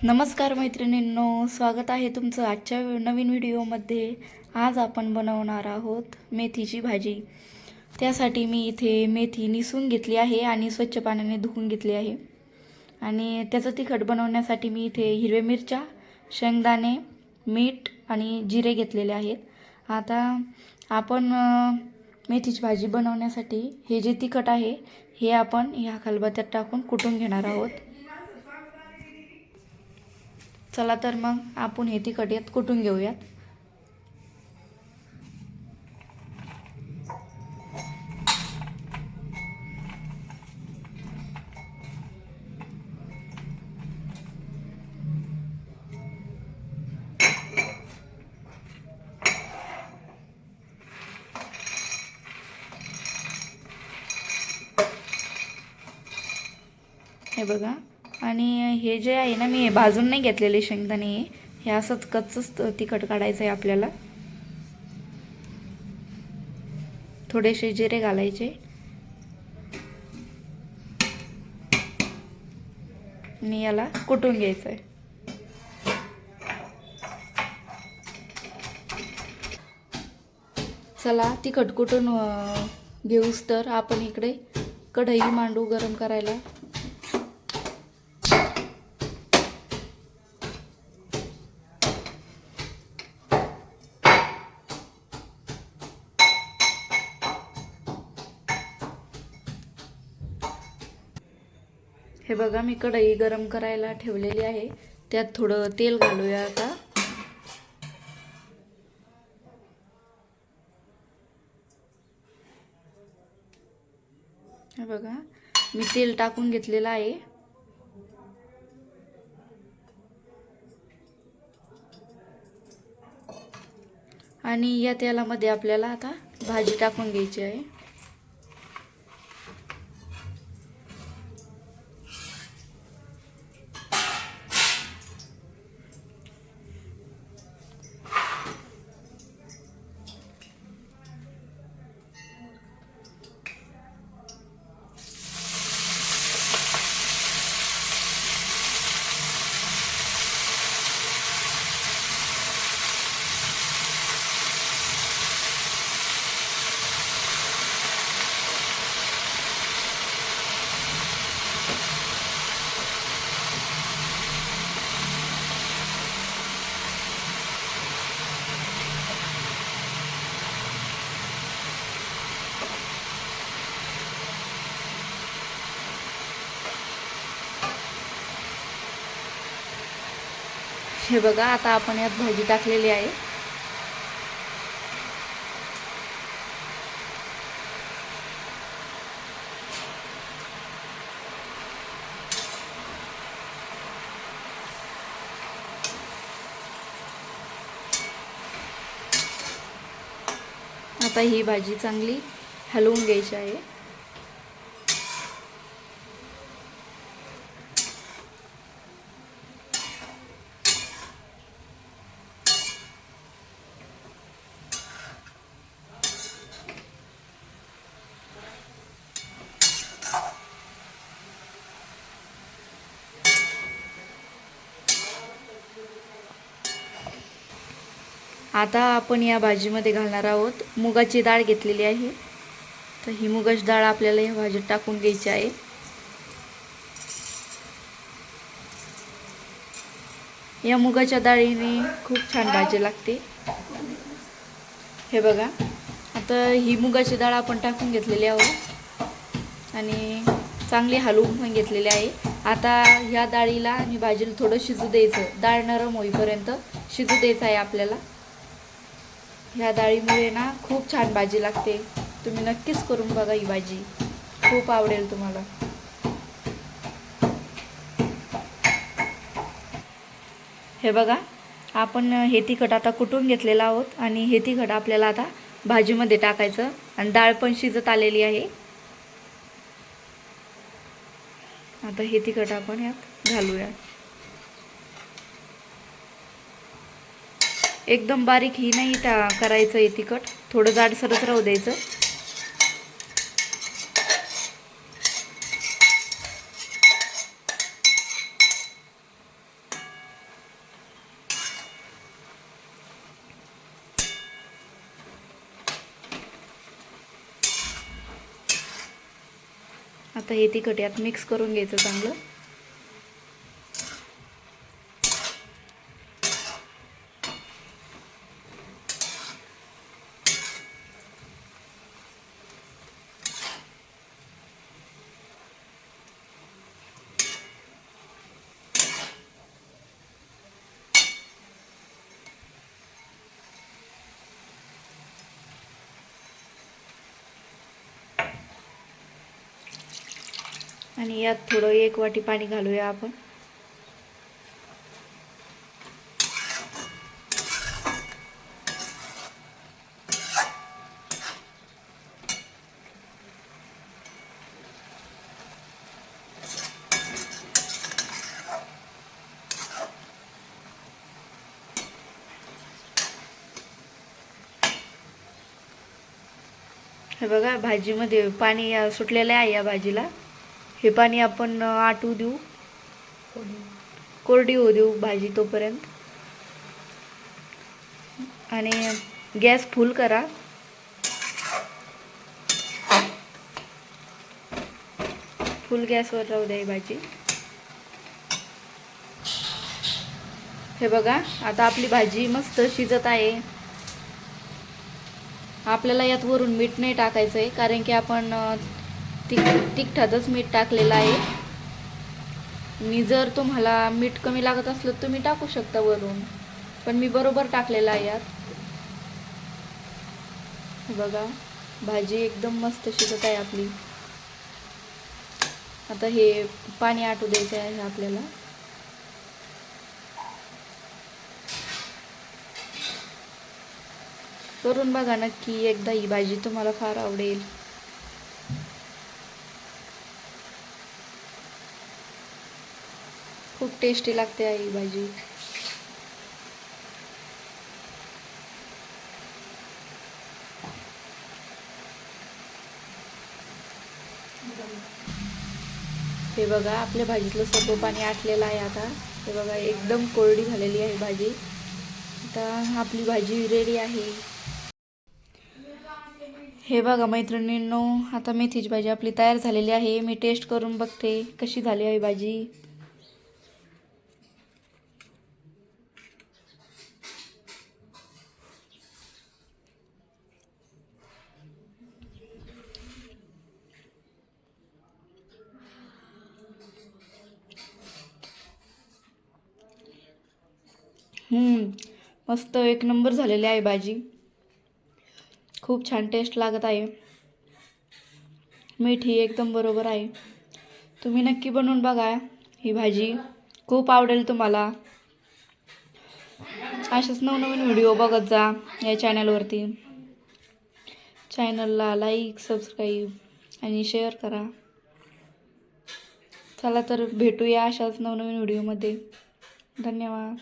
नमस्कार मैत्रिणींनो, स्वागत आहे तुमचं आजच्या नवीन व्हिडिओमध्ये। आज आपण बनवणार आहोत मेथीची भाजी। त्यासाठी मी इथे मेथी निसून घेतली आहे आणि स्वच्छ पाण्याने धुवून घेतली आहे। आणि त्याचं तिखट बनवण्यासाठी मी इथे हिरव्या मिरच्या, शेंगदाणे, मीठ आणि जिरे घेतलेले आहेत। आता आपण मेथीची भाजी बनवण्यासाठी हे जे तिखट आहे हे आपण ह्या खलबत्त्यात टाकून कुटून घेणार आहोत। चला तर मग आपण हे तिखट यात कुटून घेऊयात। हे बघा, आणि हे जे आहे ना, मी हे भाजून नाही घेतलेले शेंगदाणे, हे असंच कच्चच तिखट काढायचं आहे आपल्याला। थोडेसे जिरे घालायचे आणि याला कुटून घ्यायचं आहे। चला तिखट कुटून घेऊस तर आपण इकडे कढई मांडू गरम करायला। हे बघा, मी कढई गरम करायला ठेवलेली आहे, त्यात थोडं तेल घालूया आता। हे बघा, मी तेल टाकून घेतलेलं आहे। आणि या तेलामध्ये आपल्याला आता भाजी टाकून घ्यायची आहे। हे बघा, आता आपण यात भाजी टाकलेली आहे। आता ही भाजी चांगली हलवून घ्यायची आहे। आता आपण या भाजीमध्ये घालणार आहोत मुगाची डाळ घेतलेली आहे। तर ही मुगाची डाळ आपल्याला या भाजीत टाकून घ्यायची आहे। या मुगाच्या डाळीने खूप छान भाजी लागते। हे बघा, आता ही मुगाची डाळ आपण टाकून घेतलेली आहोत आणि चांगली हलवून पण घेतलेली आहे। आता ह्या डाळीला आणि भाजीला थोडं शिजू द्यायचं, डाळ नरम होईपर्यंत शिजू द्यायचं आहे आपल्याला। ह्या डाळीमुळे ना खूप छान भाजी लागते, तुम्ही नक्कीच करून बघा, ही भाजी खूप आवडेल तुम्हाला। हे बघा, आपण हे तिखट आता कुटून घेतलेलं आहोत आणि हे तिखट आपल्याला आता भाजीमध्ये टाकायचं आणि डाळ पण शिजत आलेली आहे। आता हे तिखट आपण यात घालूया। एकदम बारीक ही नाही करायचं, हे तिखट थोडं जाडसरच राहू द्यायचं। आता हे तिखट यात मिक्स करून घ्यायचं चांगलं. आणि यात थोडं 1 वाटी पाणी घालूया आपण. हे बघा भाजीमध्ये पाणी सुटलेलं आहे या भाजीला. हे पाणी आपण आटू देऊ, कोरडी होऊ देऊ भाजी तोपर्यंत. आणि गॅस फुल करा. फुल गॅसवर राहू द्या ही भाजी. हे बघा आता आपली भाजी मस्त शिजत आहे. आपल्याला यात वरून मीठ नाही टाकायचं आहे, कारण की आपण तिखटातच मीठ टाकलेलं आहे. मी जर तुम्हाला मीठ कमी लागत असलं तर तुम्ही टाकू शकता वरून, पण मी बरोबर टाकलेलं आहे यात. बघा भाजी एकदम मस्त शिजत आहे आपली. आता हे पाणी आटू द्यायचं आहे आपल्याला. करून बघा नक्की एकदा ही भाजी, तुम्हाला फार आवडेल. खूप टेस्टी लागते आहे ही भाजी. हे बघा आपल्या भाजीतलं सगळं पाणी आटलेलं आहे आता. हे बघा एकदम कोरडी झालेली आहे भाजी. आता आपली भाजी रेडी आहे. हे बघा मैत्रिणींनो, आता मेथीची भाजी आपली तयार झालेली आहे. मी टेस्ट करून बघते कशी झाली आहे भाजी. मस्त एक नंबर झालेली आहे भाजी. खूप छान टेस्ट लागत आहे. मीठ ही एकदम बरोबर आहे. तुम्ही नक्की बनवून बघा ही भाजी, खूप आवडेल तुम्हाला. असेच नवनवीन व्हिडिओ बघत जा या चॅनलवरती. चॅनलला लाईक, सबस्क्राईब आणि शेअर करा. चला तर भेटूया अशाच नवनवीन व्हिडिओमध्ये. धन्यवाद.